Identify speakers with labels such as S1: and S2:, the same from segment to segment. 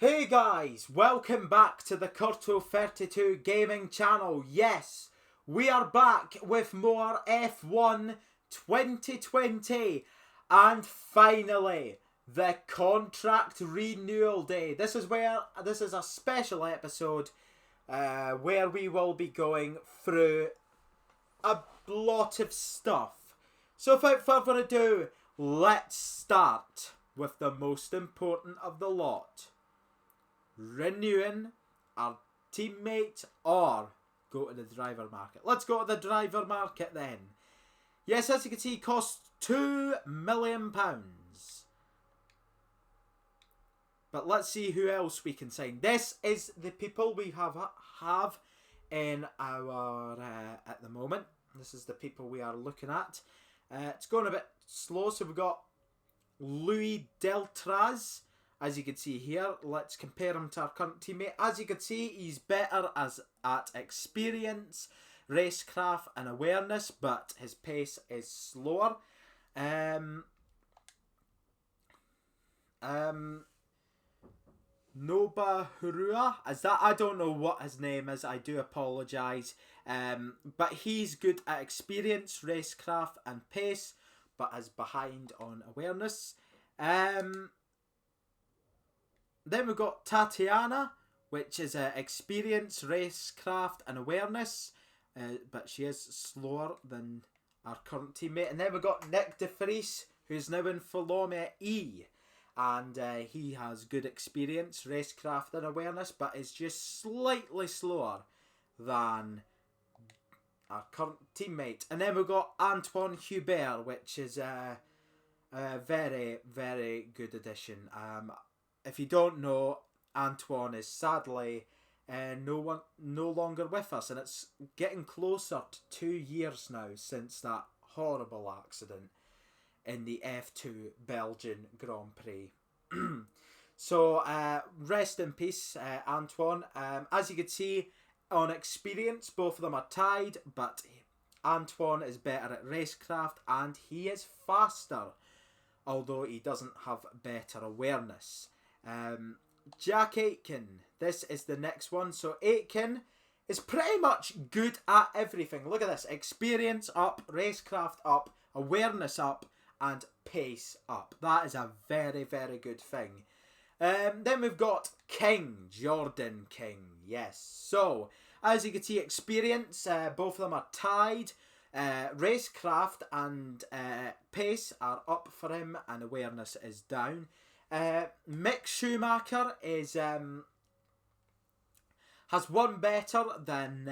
S1: Hey guys, welcome back to the Curto32 Gaming Channel. Yes, we are back with more F1 2020 and finally the contract renewal day. This is a special episode where we will be going through a lot of stuff. So without further ado, let's start with the most important of the lot. Renewing our teammate or go to the driver market. Let's go to the driver market then. Yes, as you can see, it costs £2 million. But let's see who else we can sign. This is the people we have in our at the moment. This is the people we are looking at. It's going a bit slow, so we've got Louis Deltraz. As you can see here, let's compare him to our current teammate. As you can see, he's better at experience, racecraft and awareness, but his pace is slower. Noba Hurua, is that? I don't know what his name is. I do apologise. But he's good at experience, racecraft and pace, but is behind on awareness. Then we've got Tatiana, which is experience, racecraft and awareness, but she is slower than our current teammate. And then we've got Nick De Vries, who's now in Formula E, and he has good experience, racecraft and awareness, but is just slightly slower than our current teammate. And then we've got Antoine Hubert, which is a very, very good addition. If you don't know, Antoine is sadly no longer with us, and it's getting closer to 2 years now since that horrible accident in the F2 Belgian Grand Prix. So rest in peace, Antoine. As you can see, on experience, both of them are tied, but Antoine is better at racecraft and he is faster, although he doesn't have better awareness. Jack Aitken, this is the next one. So Aitken is pretty much good at everything. Look at this: experience up, racecraft up, awareness up, and pace up. That is a very, very good thing. Then we've got King, Jordan King. Yes. So as you can see, experience, both of them are tied. Racecraft and pace are up for him, and awareness is down. Mick Schumacher is has one better than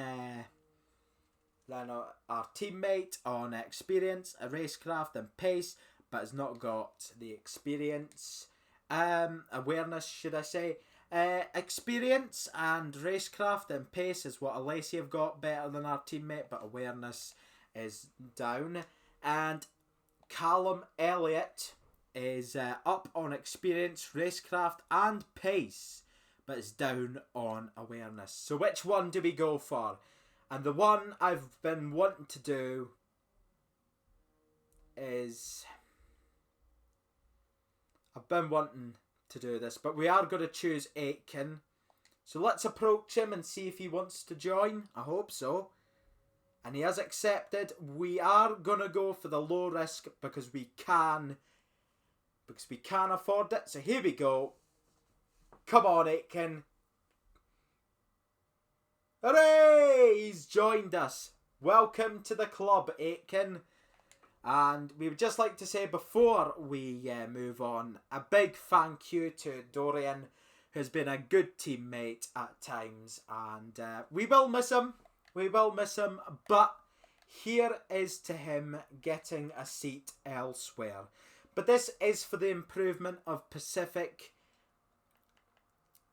S1: our teammate on experience, racecraft and pace, but has not got the experience, awareness should I say. Experience and racecraft and pace is what Alessi have got better than our teammate, but awareness is down. And Callum Elliott is up on experience, racecraft and pace, but is down on awareness. So which one do we go for? And the one I've been wanting to do is... I've been wanting to do this, but we are going to choose Aitken. So let's approach him and see if he wants to join. I hope so. And he has accepted. We are going to go for the low risk because we can afford it. So here we go. Come on, Aitken. Hooray! He's joined us. Welcome to the club, Aitken. And we would just like to say before we move on, a big thank you to Dorian, who's been a good teammate at times. And we will miss him. We will miss him. But here is to him getting a seat elsewhere. But this is for the improvement of Pacific.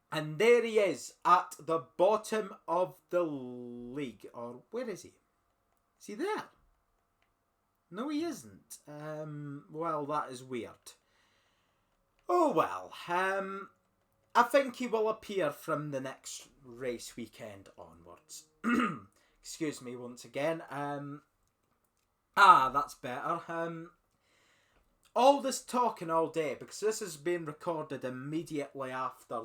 S1: And there he is at the bottom of the league. Or where is he? Is he there? No, he isn't. Well, that is weird. Oh well. I think he will appear from the next race weekend onwards. Excuse me once again. That's better. all this talking all day, because this has been recorded immediately after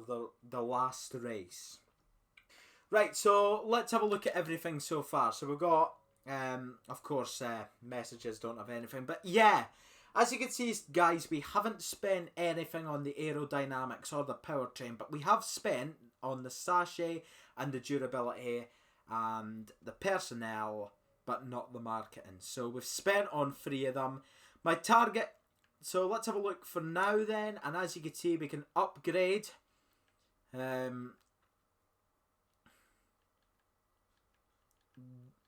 S1: the last race. Right, so let's have a look at everything so far. So we've got, of course, messages don't have anything. But yeah, as you can see, guys, we haven't spent anything on the aerodynamics or the powertrain. But we have spent on the sachet and the durability and the personnel, but not the marketing. So we've spent on 3 of them. My target, so let's have a look for now then. And as you can see, we can upgrade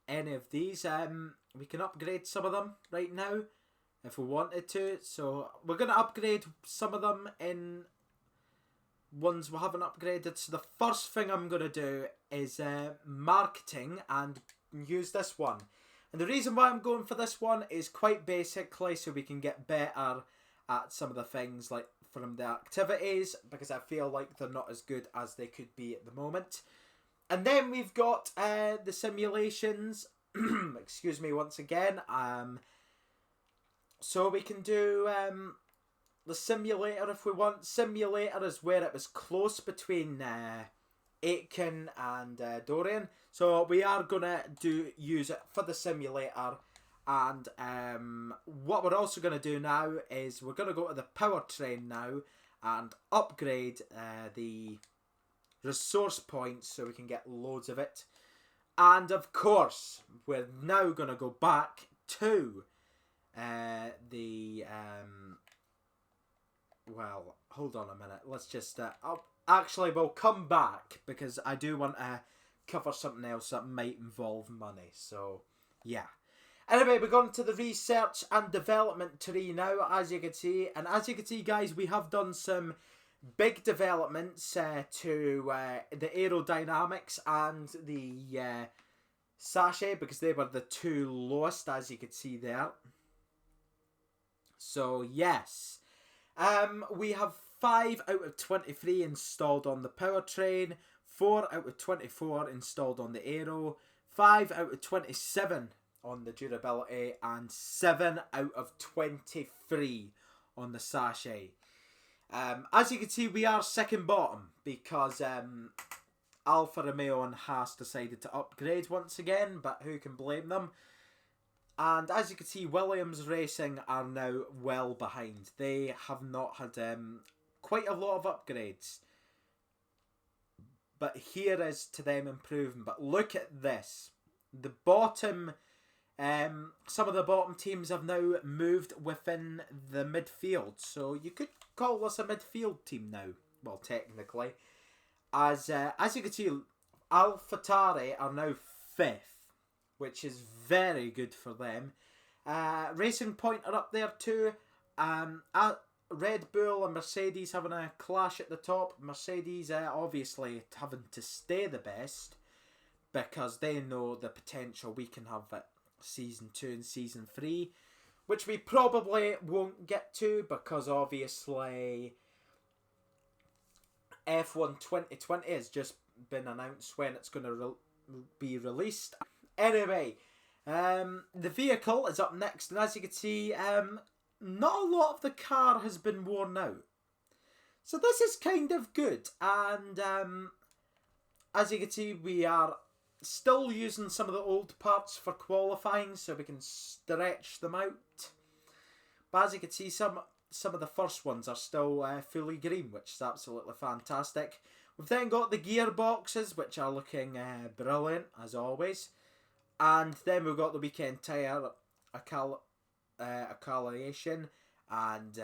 S1: any of these. We can upgrade some of them right now if we wanted to. So we're going to upgrade some of them in ones we haven't upgraded. So the first thing I'm going to do is marketing and use this one. And the reason why I'm going for this one is quite basically so we can get better at some of the things like from the activities, because I feel like they're not as good as they could be at the moment. And then we've got the simulations. Excuse me once again. So we can do the simulator if we want. Simulator is where it was close between Aitken and Dorian. So we are going to use it for the simulator. And what we're also going to do now is we're going to go to the powertrain now and upgrade the resource points so we can get loads of it. And of course, we're now going to go back to well, hold on a minute. Let's just... actually, we'll come back because I do want to cover something else that might involve money. So, yeah. Anyway, we're going to the research and development tree now, as you can see. And as you can see, guys, we have done some big developments to the aerodynamics and the sachet, because they were the 2 lowest, as you can see there. So, yes. We have 5 out of 23 installed on the powertrain, 4 out of 24 installed on the aero, 5 out of 27 on the durability, and 7 out of 23 on the sachet. As you can see, we are second bottom because Alfa Romeo and Haas decided to upgrade once again, but who can blame them? And as you can see, Williams Racing are now well behind. They have not had quite a lot of upgrades. But here is to them improving. But look at this. The bottom, some of the bottom teams have now moved within the midfield. So you could call this a midfield team now. Well, technically. As you can see, AlphaTauri are now 5th, which is very good for them. Racing Point are up there too. Red Bull and Mercedes having a clash at the top. Mercedes obviously having to stay the best because they know the potential we can have at Season 2 and Season 3, which we probably won't get to because obviously F1 2020 has just been announced when it's going to be released. Anyway, the vehicle is up next, and as you can see, not a lot of the car has been worn out. So this is kind of good, and as you can see, we are still using some of the old parts for qualifying, so we can stretch them out. But as you can see, some of the first ones are still fully green, which is absolutely fantastic. We've then got the gearboxes, which are looking brilliant, as always. And then we've got the weekend tyre acceleration, and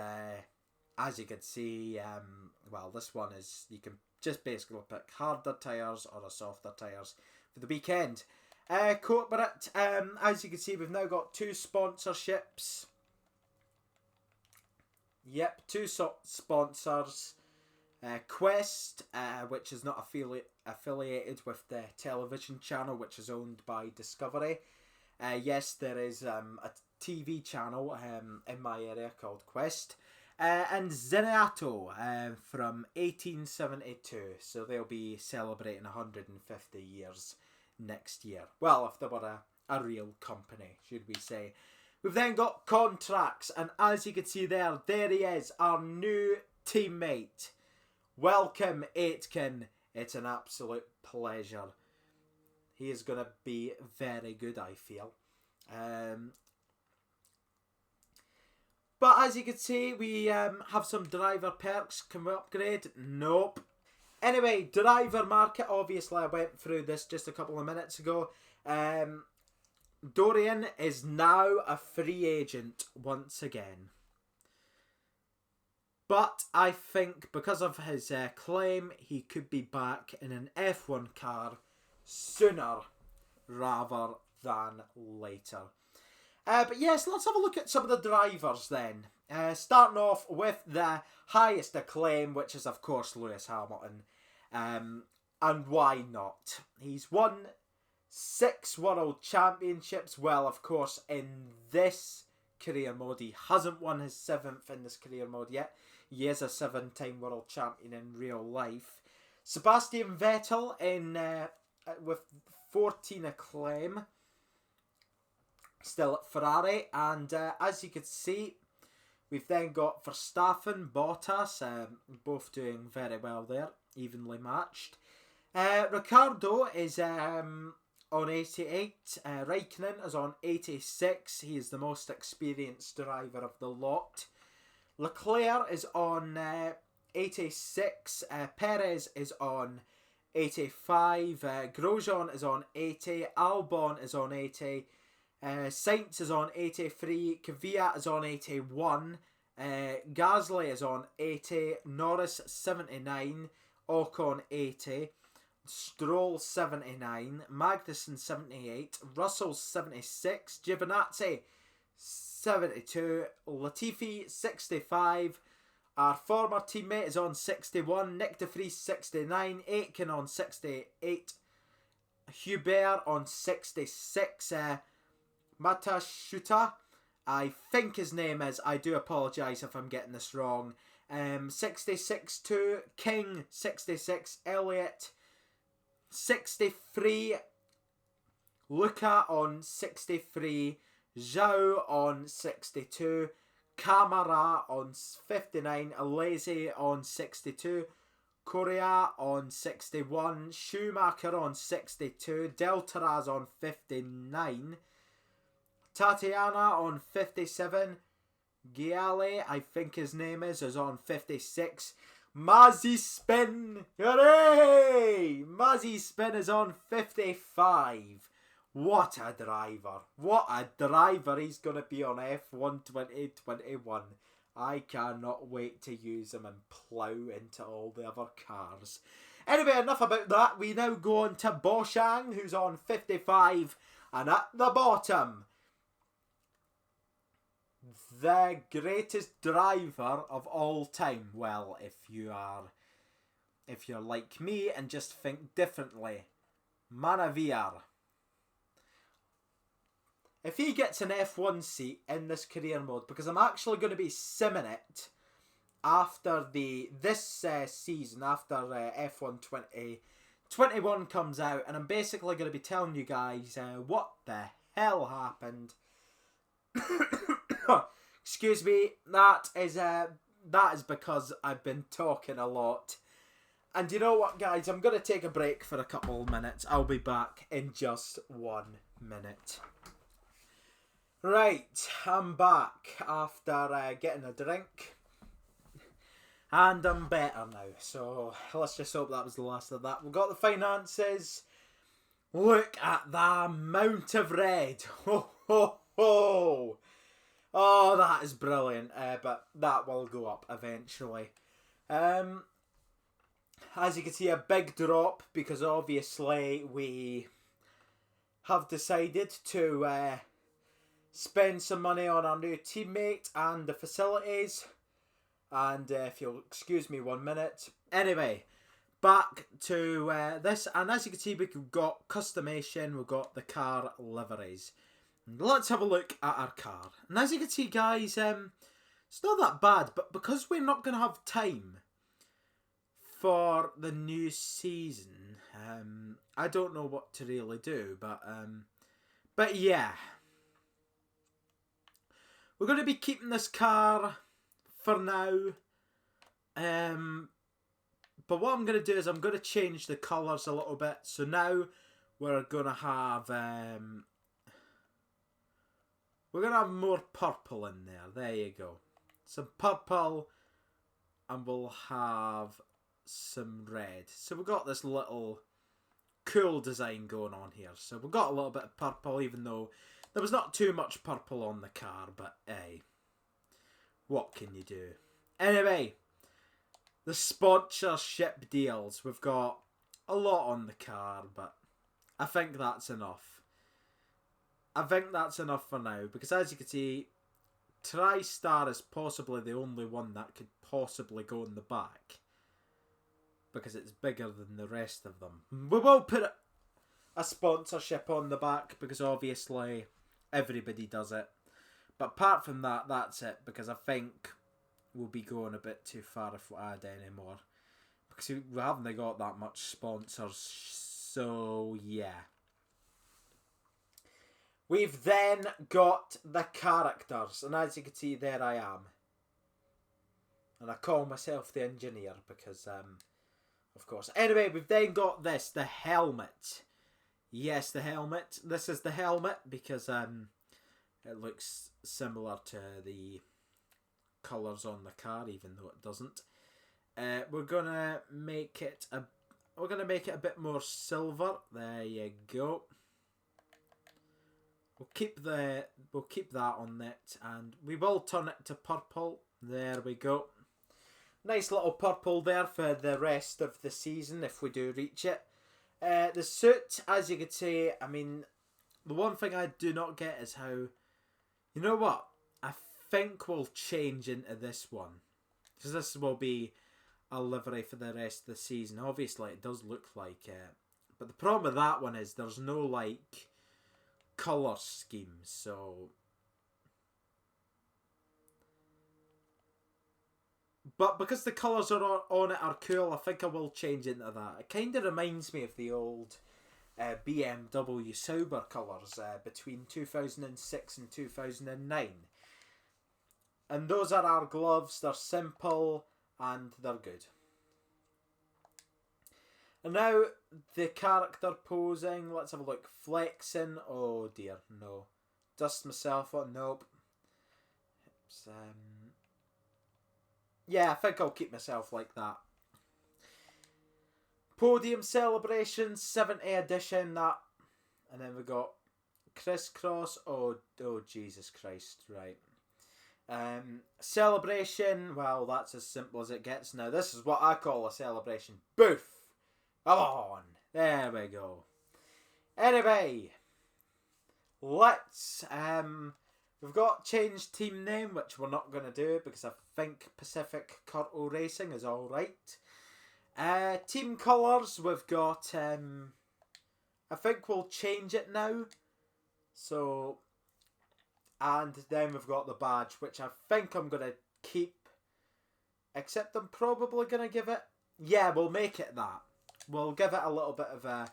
S1: as you can see, well, this one is, you can just basically pick harder tyres or a softer tyres for the weekend. Corporate, as you can see, we've now got 2 sponsorships. Yep, 2 sponsors. Quest, which is not affiliated with the television channel, which is owned by Discovery. Yes, there is a TV channel in my area called Quest. And Zenato from 1872. So they'll be celebrating 150 years next year. Well, if they were a real company, should we say. We've then got contracts, and as you can see there he is, our new teammate. Welcome, Aitken. It's an absolute pleasure. He is going to be very good, I feel. But as you can see, we have some driver perks. Can we upgrade? Nope. Anyway, driver market. Obviously, I went through this just a couple of minutes ago. Dorian is now a free agent once again. But I think because of his claim, he could be back in an F1 car sooner rather than later. But yes, let's have a look at some of the drivers then. Starting off with the highest acclaim, which is of course Lewis Hamilton. And why not? He's won 6 world championships. Well, of course, in this career mode, he hasn't won his 7th in this career mode yet. He is a 7-time world champion in real life. Sebastian Vettel with 14 acclaim. Still at Ferrari. And as you can see, we've then got Verstappen, Bottas, both doing very well there. Evenly matched. Ricciardo is on 88. Raikkonen is on 86. He is the most experienced driver of the lot. Leclerc is on 86. Perez is on 85. Grosjean is on 80. Albon is on 80. Sainz is on 83. Kvyat is on 81. Gasly is on 80. Norris 79. Ocon 80. Stroll 79. Magnussen 78. Russell 76. Giovinazzi 72. Latifi 65. Our former teammate is on 61. Nick de Vries 69. Aitken on 68. Hubert on 66. Matasuta, I think his name is. I do apologise if I'm getting this wrong. 66 2. King 66. Elliott 63. Luca on 63. Zhao on 62. Camara on 59. Alesi on 62. Correa on 61. Schumacher on 62. Deltaraz on 59. Tatiana on 57. Giale, I think his name is on 56. Mazzy Spin! Hooray! Mazzy Spin is on 55. What a driver. What a driver he's going to be on F1 2021. I cannot wait to use him and plough into all the other cars. Anyway, enough about that. We now go on to Boshang, who's on 55. And at the bottom, the greatest driver of all time. Well, if you're like me and just think differently, Manavier. If he gets an F1 seat in this career mode, because I'm actually going to be simming it after this season, after F1 2021 comes out, and I'm basically going to be telling you guys what the hell happened. Excuse me, that is because I've been talking a lot. And you know what, guys? I'm going to take a break for a couple of minutes. I'll be back in just 1 minute. Right, I'm back after getting a drink. And I'm better now. So let's just hope that was the last of that. We've got the finances. Look at the amount of red. Ho, ho, ho. Oh, that is brilliant. But that will go up eventually. As you can see, a big drop because obviously we have decided to spend some money on our new teammate and the facilities. And if you'll excuse me 1 minute. Anyway, back to this. And as you can see, we've got customation. We've got the car liveries. Let's have a look at our car. And as you can see, guys, it's not that bad. But because we're not going to have time for the new season, I don't know what to really do. But yeah. we're going to be keeping this car for now. But what I'm going to do is I'm going to change the colours a little bit. So now we're going to have more purple in there. There you go. Some purple, and we'll have some red. So we've got this little cool design going on here. So we've got a little bit of purple, even though there was not too much purple on the car, but hey, what can you do? Anyway, the sponsorship deals. We've got a lot on the car, but I think that's enough. I think that's enough for now, because as you can see, TriStar is possibly the only one that could possibly go in the back, because it's bigger than the rest of them. We will put a sponsorship on the back, because obviously everybody does it. But apart from that, that's it, because I think we'll be going a bit too far if we add any more, because we haven't got that much sponsors. So yeah. We've then got the characters, and as you can see, there I am. And I call myself the engineer because, of course. Anyway, we've then got this, the helmet. Yes, the helmet. This is the helmet because it looks similar to the colours on the car, even though it doesn't. We're gonna make it a bit more silver. There you go. We'll keep that on it, and we will turn it to purple. There we go. Nice little purple there for the rest of the season if we do reach it. The suit, as you could see, I mean, the one thing I do not get is how, you know what? I think we'll change into this one, because this will be a livery for the rest of the season. Obviously, it does look like it, but the problem with that one is there's no like colour scheme, so. But because the colours are on it are cool, I think I will change into that. It kind of reminds me of the old BMW Sauber colours between 2006 and 2009. And those are our gloves. They're simple and they're good. And now the character posing. Let's have a look. Flexing. Oh dear, no. Dust myself on. Nope. It's, yeah, I think I'll keep myself like that. Podium celebration, 70 edition. That, and then we got crisscross. Oh Jesus Christ! Right. Celebration. Well, that's as simple as it gets now. This is what I call a celebration. Boof. Come on. There we go. Anyway, let's we've got changed team name, which we're not going to do because I think Pacific Curto Racing is alright. Team colours, we've got I think we'll change it now. So, and then we've got the badge, which I think I'm going to keep, except I'm probably going to give it, yeah, we'll make it that. We'll give it a little bit of a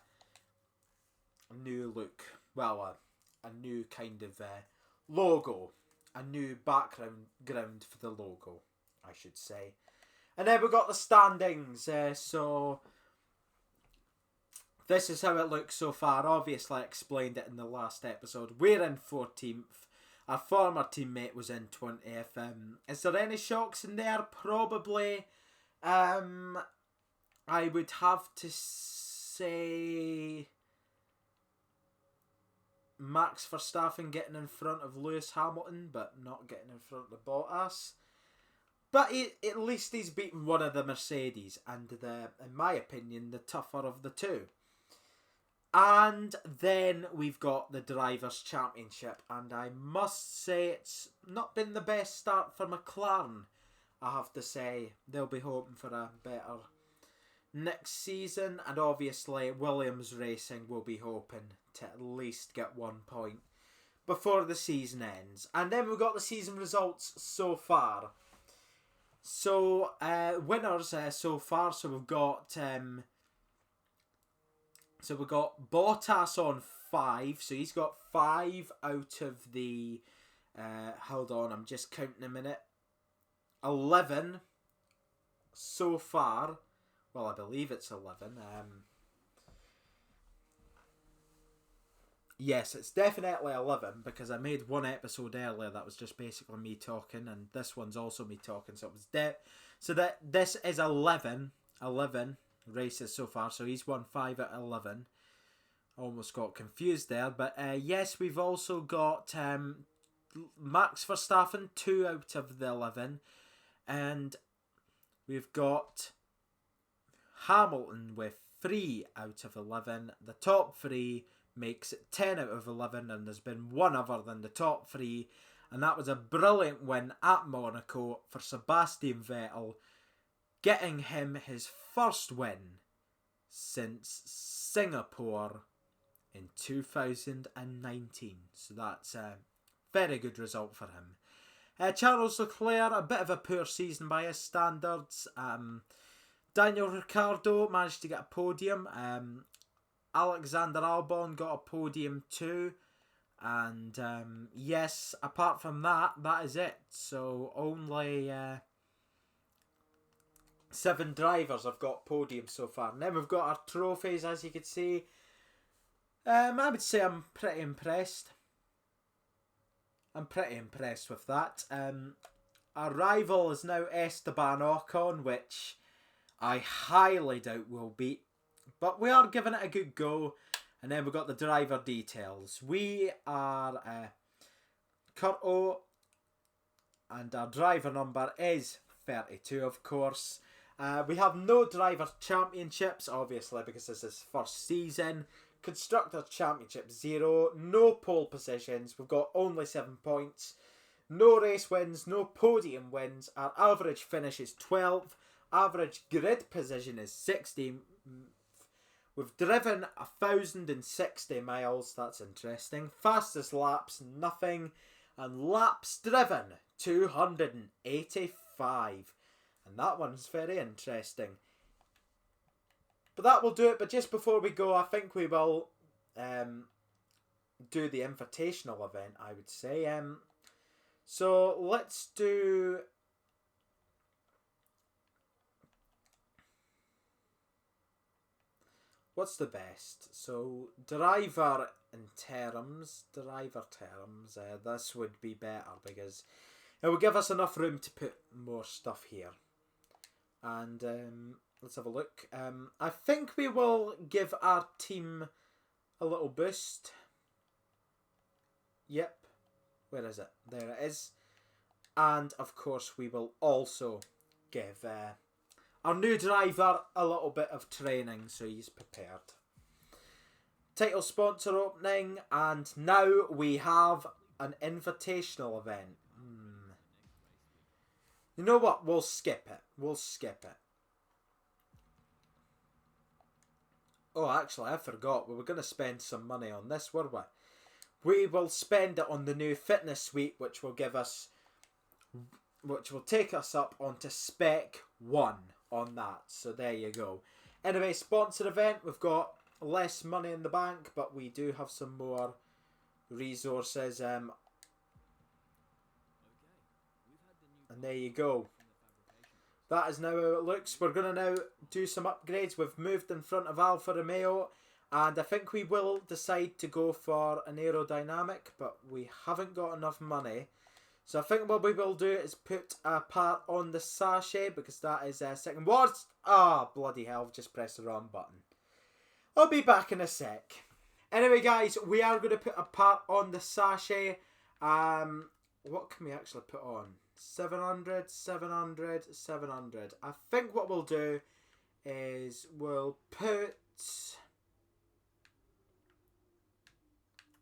S1: new look. Well, a new kind of logo. A new background for the logo, I should say. And then we've got the standings. So, this is how it looks so far. Obviously, I explained it in the last episode. We're in 14th. Our former teammate was in 20th. Is there any shocks in there? Probably. I would have to say Max Verstappen getting in front of Lewis Hamilton, but not getting in front of Bottas. But at least he's beaten one of the Mercedes, and in my opinion, the tougher of the two. And then we've got the Drivers' Championship, and I must say it's not been the best start for McLaren. I have to say, they'll be hoping for a better next season, and obviously Williams Racing will be hoping to at least get 1 point before the season ends. And then we've got the season results so far. So winners so far. So we've got Bottas on 5. So he's got 5 out of the Hold on, I'm just counting a minute. 11 so far. Well, I believe it's 11. Yes, it's definitely 11 because I made one episode earlier that was just basically me talking, and this one's also me talking. So it was so that this is 11 races so far. So he's won 5 out of 11. Almost got confused there, but yes, we've also got Max Verstappen 2 out of the 11, and we've got Hamilton with 3 out of 11. The top 3 makes it 10 out of 11, and there's been one other than the top 3, and that was a brilliant win at Monaco for Sebastian Vettel, getting him his first win since Singapore in 2019. So that's a very good result for him. Charles Leclerc, a bit of a poor season by his standards. Daniel Ricciardo managed to get a podium. Alexander Albon got a podium too. And yes, apart from that, that is it. So only 7 drivers have got podiums so far. And then we've got our trophies, as you can see. I would say I'm pretty impressed. I'm pretty impressed with that. Our rival is now Esteban Ocon, which I highly doubt we'll beat. But we are giving it a good go. And then we've got the driver details. We are Curto, and our driver number is 32, of course. We have no driver championships, obviously, because this is first season. Constructor Championship 0, no pole positions, we've got only 7 points, no race wins, no podium wins, our average finish is 12, average grid position is 16, we've driven 1,060 miles, that's interesting, fastest laps, nothing, and laps driven, 285, and that one's very interesting. But that will do it. But just before we go, I think we will do the invitational event, I would say. So let's do... What's the best? So driver terms. This would be better because it will give us enough room to put more stuff here. And... let's have a look. I think we will give our team a little boost. Yep. Where is it? There it is. And, of course, we will also give our new driver a little bit of training so he's prepared. Title sponsor opening. And now we have an invitational event. You know what? We'll skip it. Oh, actually, I forgot. We were going to spend some money on this, were we? We will spend it on the new fitness suite, which will take us up onto Spec 1 on that. So there you go. Anyway, sponsor event. We've got less money in the bank, but we do have some more resources. And there you go. That is now how it looks. We're going to now do some upgrades. We've moved in front of Alfa Romeo, and I think we will decide to go for an aerodynamic, but we haven't got enough money. So I think what we will do is put a part on the sachet, because that is a second. What? Ah, bloody hell, I've just pressed the wrong button. I'll be back in a sec. Anyway, guys, we are going to put a part on the sachet. What can we actually put on? 700, 700, 700. I think what we'll do is we'll put...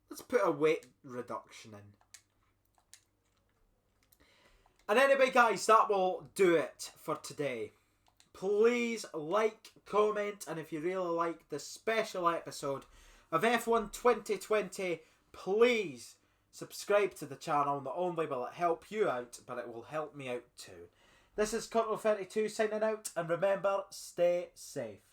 S1: Let's put a weight reduction in. And anyway, guys, that will do it for today. Please like, comment, and if you really like this special episode of F1 2020, please subscribe to the channel. Not only will it help you out, but it will help me out too. This is Curto32 signing out, and remember, stay safe.